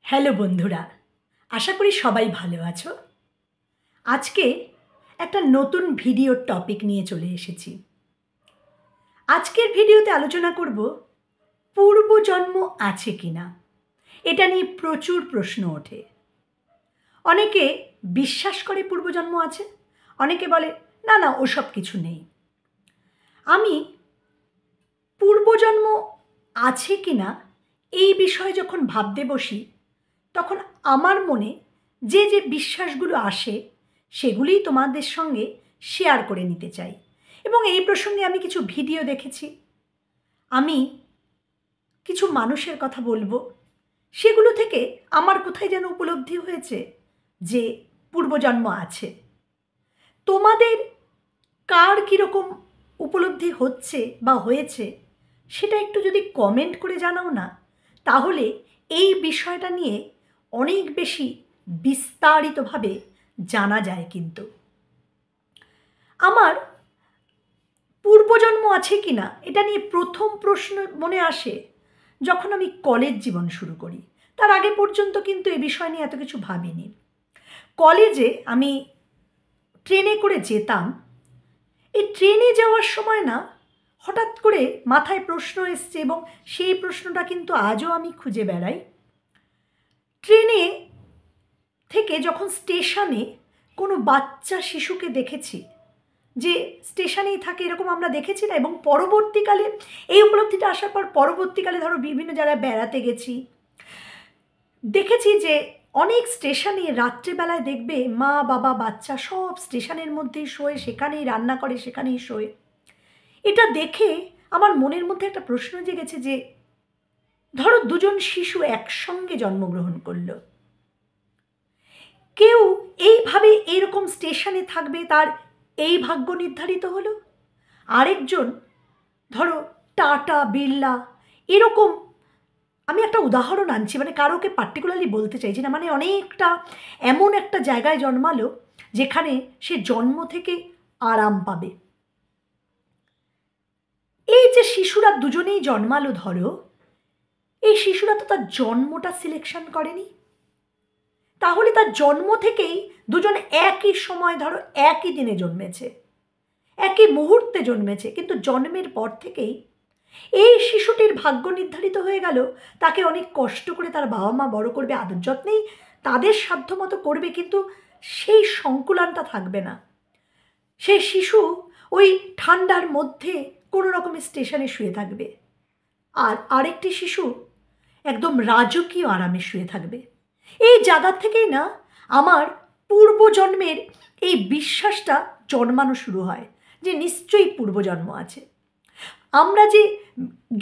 Hello বন্ধুরা, আশা করি সবাই ভালো আছো। আজকে একটা নতুন ভিডিওর টপিক নিয়ে চলে এসেছি। আজকের ভিডিওতে আলোচনা করব পূর্বজন্ম আছে কিনা। এটা নিয়ে প্রচুর প্রশ্ন ওঠে। অনেকে বিশ্বাস করে পূর্বজন্ম আছে, অনেকে বলে না না ওসব কিছু নেই। আমি পূর্বজন্ম আছে কিনা এই বিষয়ে যখন ভাবতে বসি তখন আমার মনে যে যে বিশ্বাসগুলো আসে সেগুলিই তোমাদের সঙ্গে শেয়ার করে নিতে চাই। এবং এই প্রসঙ্গে আমি কিছু ভিডিও দেখেছি, আমি কিছু মানুষের কথা বলবো, সেগুলো থেকে আমার কোথায় যেন উপলব্ধি হয়েছে যে পূর্বজন্ম আছে। তোমাদের কার কীরকম উপলব্ধি হচ্ছে বা হয়েছে সেটা একটু যদি কমেন্ট করে জানাও না, তাহলে এই বিষয়টা নিয়ে অনেক বেশি বিস্তারিতভাবে জানা যায়। কিন্তু আমার পূর্বজন্ম আছে কি না এটা নিয়ে প্রথম প্রশ্ন মনে আসে যখন আমি কলেজ জীবন শুরু করি। তার আগে পর্যন্ত কিন্তু এ বিষয় নিয়ে এত কিছু ভাবিনি। কলেজে আমি ট্রেনে করে যেতাম। এই ট্রেনে যাওয়ার সময় না হঠাৎ করে মাথায় প্রশ্ন এসছে, এবং সেই প্রশ্নটা কিন্তু আজও আমি খুঁজে বেড়াই। ট্রেনে থেকে যখন স্টেশনে কোনো বাচ্চা শিশুকে দেখেছি, যে স্টেশনেই থাকে এরকম আমরা দেখেছি না, এবং পরবর্তীকালে এই উপলব্ধিটা আসার পর পরবর্তীকালে ধরো বিভিন্ন জায়গায় বেড়াতে গেছি, দেখেছি যে অনেক স্টেশনে রাত্রেবেলায় দেখবে মা বাবা বাচ্চা সব স্টেশনের মধ্যেই শোয়, সেখানেই রান্না করে, সেখানেই শোয়। এটা দেখে আমার মনের মধ্যে একটা প্রশ্ন জেগেছে যে ধরো দুজন শিশু একসঙ্গে জন্মগ্রহণ করলো, কেউ এইভাবে এরকম স্টেশনে থাকবে তার এই ভাগ্য নির্ধারিত হলো, আরেকজন ধরো টাটা বিড়লা এরকম, আমি একটা উদাহরণ আনছি, মানে কারোকে পার্টিকুলারলি বলতে চাইছি না, মানে অনেকটা এমন একটা জায়গায় জন্মালো যেখানে সে জন্ম থেকে আরাম পাবে। এই যে শিশুরা দুজনেই জন্মালো, ধরো এই শিশুরা তো তার জন্মটা সিলেকশন করেনি, তাহলে তার জন্ম থেকেই দুজন একই সময় ধরো একই দিনে জন্মেছে, একই মুহূর্তে জন্মেছে, কিন্তু জন্মের পর থেকেই এই শিশুটির ভাগ্য নির্ধারিত হয়ে গেল। তাকে অনেক কষ্ট করে তার বাবা মা বড় করবে, আদর যত্নেই তাদের সাধ্যমতো করবে, কিন্তু সেই সংকুলানটা থাকবে না। সেই শিশু ওই ঠান্ডার মধ্যে কোনো রকমের স্টেশনে শুয়ে থাকবে, আর আরেকটি শিশু একদম রাজকীয় আরামে শুয়ে থাকবে। এই জায়গা থেকেই না আমার পূর্বজন্মের এই বিশ্বাসটা জন্মানো শুরু হয় যে নিশ্চয়ই পূর্বজন্ম আছে। আমরা যে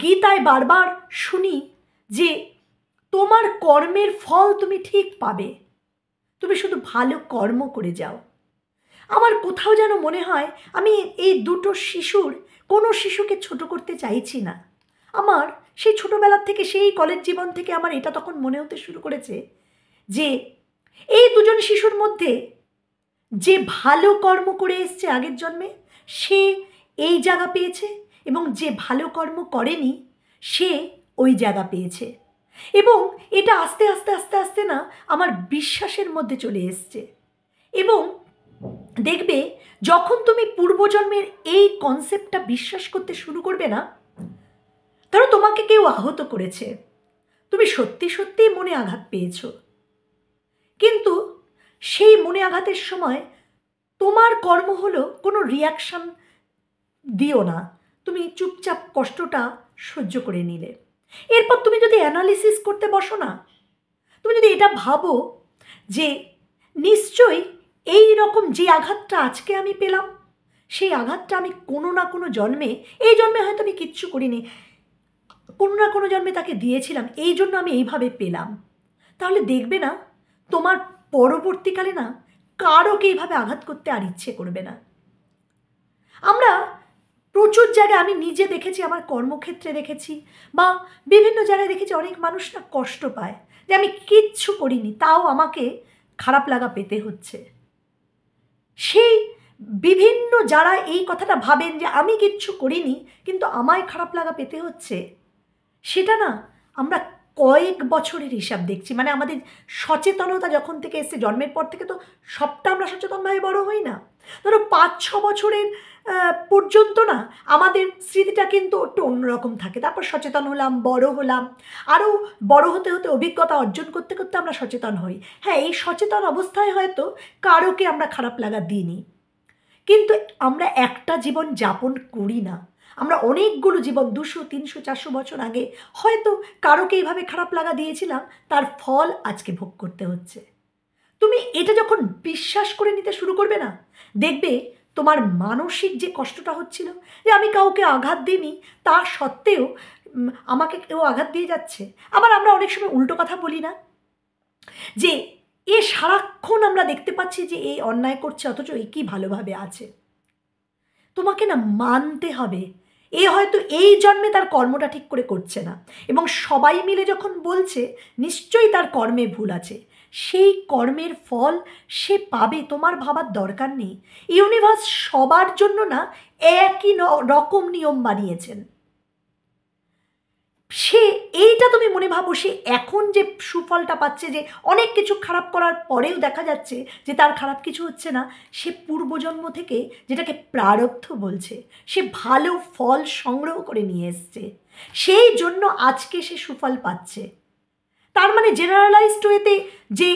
গীতায় বারবার শুনি যে তোমার কর্মের ফল তুমি ঠিক পাবে, তুমি শুধু ভালো কর্ম করে যাও। আমার কোথাও যেন মনে হয় আমি এই দুটো শিশুর কোনো শিশুকে ছোট করতে চাইছি না। আমার সেই ছোটোবেলার থেকে, সেই কলেজ জীবন থেকে আমার এটা তখন মনে হতে শুরু করেছে যে এই দুজন শিশুর মধ্যে যে ভালো কর্ম করে এসছে আগের জন্মে সে এই জায়গা পেয়েছে, এবং যে ভালো কর্ম করেনি সে ওই জায়গা পেয়েছে। এবং এটা আস্তে আস্তে আস্তে আস্তে না আমার বিশ্বাসের মধ্যে চলে এসছে। এবং দেখবে যখন তুমি পূর্বজন্মের এই কনসেপ্টটা বিশ্বাস করতে শুরু করবে না, ধরো তোমাকে কেউ আহত করেছে, তুমি সত্যি সত্যি মনে আঘাত পেয়েছ, কিন্তু সেই মনে আঘাতের সময় তোমার কর্ম হলো কোনো রিয়াকশান দিও না, তুমি চুপচাপ কষ্টটা সহ্য করে নিলে। এরপর তুমি যদি অ্যানালিসিস করতে বসো না, তুমি যদি এটা ভাবো যে নিশ্চয়ই এই রকম যে আঘাতটা আজকে আমি পেলাম, সেই আঘাতটা আমি কোনো না কোনো জন্মে, এই জন্মে হয়তো আমি কিচ্ছু করিনি, কোনো না কোনো জন্মে তাকে দিয়েছিলাম, এই জন্য আমি এইভাবে পেলাম, তাহলে দেখবে না তোমার পরবর্তীকালে না কারোকে এইভাবে আঘাত করতে আর ইচ্ছে করবে না। আমরা প্রচুর জায়গায়, আমি নিজে দেখেছি, আমার কর্মক্ষেত্রে দেখেছি, বা বিভিন্ন জায়গায় দেখেছি অনেক মানুষ না কষ্ট পায় যে আমি কিচ্ছু করিনি তাও আমাকে খারাপ লাগা পেতে হচ্ছে। সেই বিভিন্ন যারা এই কথাটা ভাবেন যে আমি কিচ্ছু করিনি কিন্তু আমায় খারাপ লাগা পেতে হচ্ছে, সেটা না আমরা কয়েক বছরের হিসাব দেখছি, মানে আমাদের সচেতনতা যখন থেকে এসছে, জন্মের পর থেকে তো সবটা আমরা সচেতনভাবে বড় হই না। ধরো 5-6 বছরের পর্যন্ত না আমাদের স্মৃতিটা কিন্তু একটু অন্যরকম থাকে, তারপর সচেতন হলাম, বড় হলাম, আরও বড় হতে হতে অভিজ্ঞতা অর্জন করতে করতে আমরা সচেতন হই। হ্যাঁ, এই সচেতন অবস্থায় হয়তো কারোকে আমরা খারাপ লাগা দিইনি, কিন্তু আমরা একটা জীবন যাপন করি না, আমরা অনেকগুলো জীবন 200, 300, 400 বছর আগে হয়তো কারোকে এইভাবে খারাপ লাগা দিয়েছিলাম, তার ফল আজকে ভোগ করতে হচ্ছে। তুমি এটা যখন বিশ্বাস করে নিতে শুরু করবে না, দেখবে তোমার মানসিক যে কষ্টটা হচ্ছিল, যে আমি কাউকে আঘাত দিইনি তা সত্ত্বেও আমাকে কেউ আঘাত দিয়ে যাচ্ছে। আবার আমরা অনেক সময় উল্টো কথা বলি না, যে এ সারাক্ষণ আমরা দেখতে পাচ্ছি যে এই অন্যায় করছে অথচ এ কি ভালোভাবে আছে। তোমাকে না মানতে হবে এ হয়তো এই জন্মে তার কর্মটা ঠিক করে করছে না, এবং সবাই মিলে যখন বলছে নিশ্চয়ই তার কর্মে ভুল আছে, সেই কর্মের ফল সে পাবে, তোমার ভাবার দরকার নেই। ইউনিভার্স সবার জন্য না একই রকম নিয়ম বানিয়েছেন। সে এইটা তুমি মনে ভাবো, সে এখন যে সুফলটা পাচ্ছে, যে অনেক কিছু খারাপ করার পরেও দেখা যাচ্ছে যে তার খারাপ কিছু হচ্ছে না, সে পূর্বজন্ম থেকে যেটাকে প্রারব্ধ বলছে, সে ভালো ফল সংগ্রহ করে নিয়ে এসছে, সেই জন্য আজকে সে সুফল পাচ্ছে। তার মানে জেনারেলাইজড ওয়েতে যে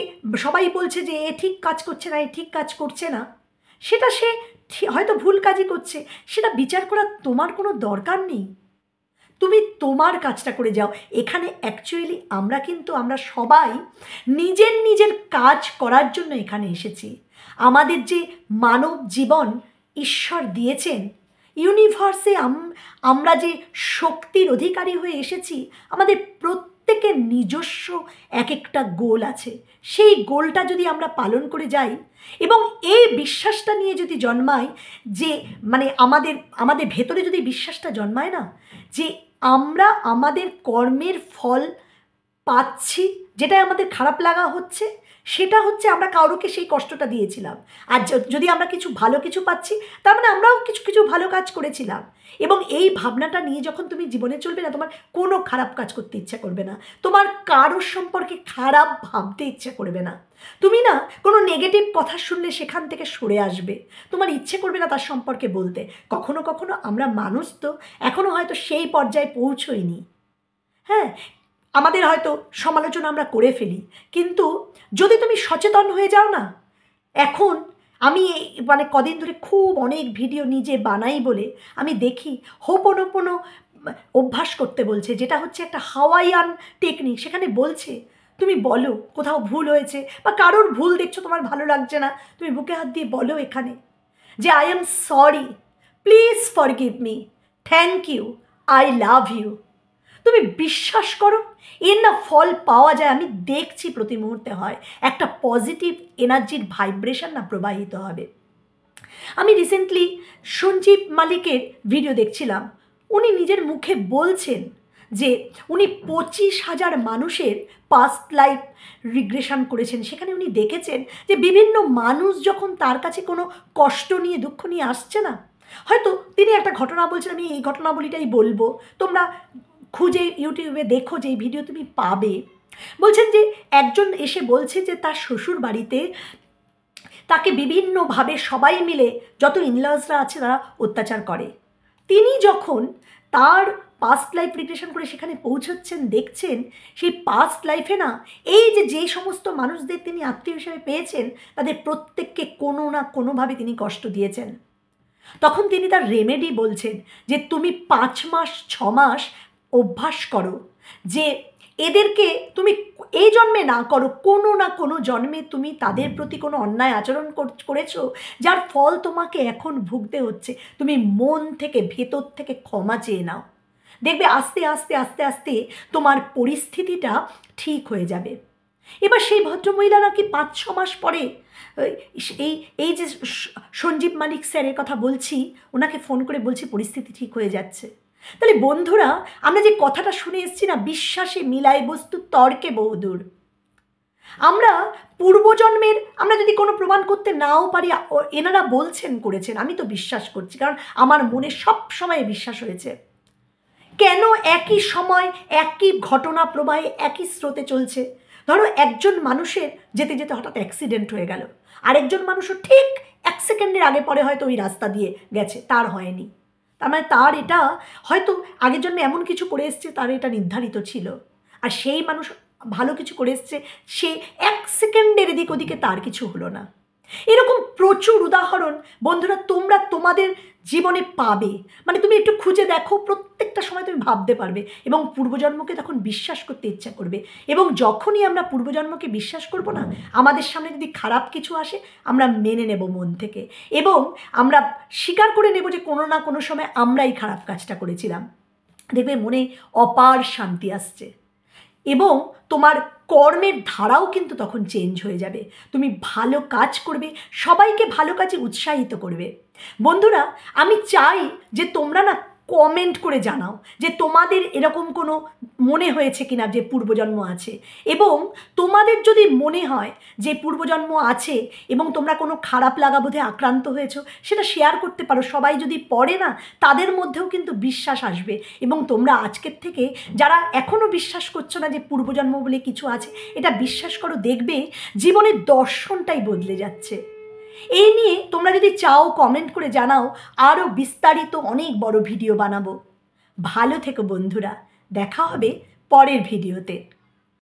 সবাই বলছে যে এ ঠিক কাজ করছে না, এ ঠিক কাজ করছে না, সেটা সে হয়তো ভুল কাজই করছে, সেটা বিচার করার তোমার কোনো দরকার নেই। তুমি তোমার কাজটা করে যাও। এখানে অ্যাকচুয়ালি আমরা সবাই নিজের নিজের কাজ করার জন্য এখানে এসেছি। আমাদের যে মানব জীবন ঈশ্বর দিয়েছেন, ইউনিভার্সে আমরা যে শক্তির অধিকারী হয়ে এসেছি, আমাদের প্রত্যেকের নিজস্ব এক একটা গোল আছে। সেই গোলটা যদি আমরা পালন করে যাই এবং এই বিশ্বাসটা নিয়ে যদি জন্মায়, যে মানে আমাদের ভেতরে যদি বিশ্বাসটা জন্মায় না, যে আমরা আমাদের কর্মের ফল পাচ্ছি, যেটা আমাদের খারাপ লাগা হচ্ছে সেটা হচ্ছে আমরা কারোকে সেই কষ্টটা দিয়েছিলাম, আর যদি আমরা কিছু ভালো কিছু পাচ্ছি তার মানে আমরাও কিছু কিছু ভালো কাজ করেছিলাম। এবং এই ভাবনাটা নিয়ে যখন তুমি জীবনে চলবে না, তোমার কোনো খারাপ কাজ করতে ইচ্ছা করবে না, তোমার কারোর সম্পর্কে খারাপ ভাবতে ইচ্ছা করবে না, তুমি না কোনো নেগেটিভ কথা শুনলে সেখান থেকে সরে আসবে, তোমার ইচ্ছে করবে না তার সম্পর্কে বলতে। কখনো কখনো আমরা মানুষ তো এখনও হয়তো সেই পর্যায়ে পৌঁছইনি, হ্যাঁ, আমাদের হয়তো সমালোচনা আমরা করে ফেলি, কিন্তু যদি তুমি সচেতন হয়ে যাও না, এখন আমি মানে কদিন ধরে খুব অনেক ভিডিও নিজে বানাই বলে আমি দেখি হোপোনোপোনো অভ্যাস করতে বলছে, যেটা হচ্ছে একটা হাওয়াইয়ান টেকনিক। সেখানে বলছে তুমি বলো কোথাও ভুল হয়েছে বা কারোর ভুল দেখছো তোমার ভালো লাগছে না, তুমি বুকে হাত দিয়ে বলো এখানে যে I am sorry, please forgive me, thank you, I love you. তুমি বিশ্বাস করো এর না ফল পাওয়া যায়, আমি দেখছি প্রতি মুহূর্তে হয়, একটা পজিটিভ এনার্জির ভাইব্রেশন না প্রবাহিত হবে। আমি রিসেন্টলি সঞ্জীব মালিকের ভিডিও দেখছিলাম, উনি নিজের মুখে বলছেন যে উনি 25,000 মানুষের পাস্ট লাইফ রিগ্রেশন করেছেন। সেখানে উনি দেখেছেন যে বিভিন্ন মানুষ যখন তার কাছে কোনো কষ্ট নিয়ে দুঃখ নিয়ে আসছে না, হয়তো তিনি একটা ঘটনা বলছেন, আমি এই ঘটনাবলিটাই বলবো, তোমরা খুঁজে ইউটিউবে দেখো, যে ভিডিও তুমি পাবে। বলছেন যে একজন এসে বলছে যে তার শ্বশুর বাড়িতে তাকে বিভিন্নভাবে সবাই মিলে যত ইনলসরা আছে তারা অত্যাচার করে। তিনি যখন তার পাস্ট লাইফ রিগ্রেশন করে সেখানে পৌঁছচ্ছেন, দেখছেন সেই পাস্ট লাইফে না এই যে সমস্ত মানুষদের তিনি আত্মীয় হিসেবে পেয়েছেন, তাদের প্রত্যেককে কোনো না কোনোভাবে তিনি কষ্ট দিয়েছেন। তখন তিনি তার রেমেডি বলছেন যে তুমি 5 মাস 6 মাস অভ্যাস করো, যে এদেরকে তুমি এই জন্মে না করো, কোনো না কোনো জন্মে তুমি তাদের প্রতি কোনো অন্যায় আচরণ করেছো যার ফল তোমাকে এখন ভুগতে হচ্ছে, তুমি মন থেকে ভেতর থেকে ক্ষমা চেয়ে নাও, দেখবে আস্তে আস্তে আস্তে আস্তে তোমার পরিস্থিতিটা ঠিক হয়ে যাবে। এবার সেই ভদ্রমহিলা নাকি 5-6 মাস পরে এই যে সঞ্জীব মালিক স্যারের কথা বলছি, ওনাকে ফোন করে বলছি পরিস্থিতি ঠিক হয়ে যাচ্ছে। তাহলে বন্ধুরা, আমরা যে কথাটা শুনে এসেছি না, বিশ্বাসে মিলায় বস্তু তর্কে বহুদূর। আমরা পূর্বজন্মের আমরা যদি কোনো প্রমাণ করতে নাও পারি, এনারা বলছেন করেছেন, আমি তো বিশ্বাস করছি, কারণ আমার মনে সব সময় বিশ্বাস হয়েছে। কেন একই সময় একই ঘটনা প্রবাহে একই স্রোতে চলছে? ধরো একজন মানুষের যেতে যেতে হঠাৎ অ্যাক্সিডেন্ট হয়ে গেল, আরেকজন মানুষও ঠিক 1 সেকেন্ডের আগে পরে হয়তো ওই রাস্তা দিয়ে গেছে, তার হয়নি। তার মানে তার এটা হয়তো আগের জন্মে এমন কিছু করে এসছে, তার এটা নির্ধারিত ছিল। আর সেই মানুষ ভালো কিছু করে এসছে, সে 1 সেকেন্ডের এদিক ওদিকে তার কিছু হলো না। এরকম প্রচুর উদাহরণ বন্ধুরা তোমরা তোমাদের জীবনে পাবে। মানে তুমি একটু খুঁজে দেখো, প্রত্যেকটা সময় তুমি ভাবতে পারবে এবং পূর্বজন্মকে তখন বিশ্বাস করতে ইচ্ছা করবে। এবং যখনই আমরা পূর্বজন্মকে বিশ্বাস করব না, আমাদের সামনে যদি খারাপ কিছু আসে আমরা মেনে নেব মন থেকে, এবং আমরা স্বীকার করে নেব যে কোনো না কোনো সময় আমরাই খারাপ কাজটা করেছিলাম। দেখবে মনে অপার শান্তি আসছে এবং তোমার কর্মের ধারাও কিন্তু তখন চেঞ্জ হয়ে যাবে। তুমি ভালো কাজ করবে, সবাইকে ভালো কাজে উৎসাহিত করবে। বন্ধুরা আমি চাই যে তোমরা না কমেন্ট করে জানাও যে তোমাদের এরকম কোনো মনে হয়েছে কিনা যে পূর্বজন্ম আছে, এবং তোমাদের যদি মনে হয় যে পূর্বজন্ম আছে এবং তোমরা কোনো খারাপ লাগা বোধে আক্রান্ত হয়েছো, সেটা শেয়ার করতে পারো। সবাই যদি পড়ে না, তাদের মধ্যেও কিন্তু বিশ্বাস আসবে এবং তোমরা আজকের থেকে যারা এখনও বিশ্বাস করছো না যে পূর্বজন্ম বলে কিছু আছে, এটা বিশ্বাস করো, দেখবে জীবনের দর্শনটাই বদলে যাচ্ছে। এই নিয়ে তোমরা যদি চাও কমেন্ট করে জানাও, আরও বিস্তারিত অনেক বড় ভিডিও বানাবো। ভালো থেকো বন্ধুরা, দেখা হবে পরের ভিডিওতে।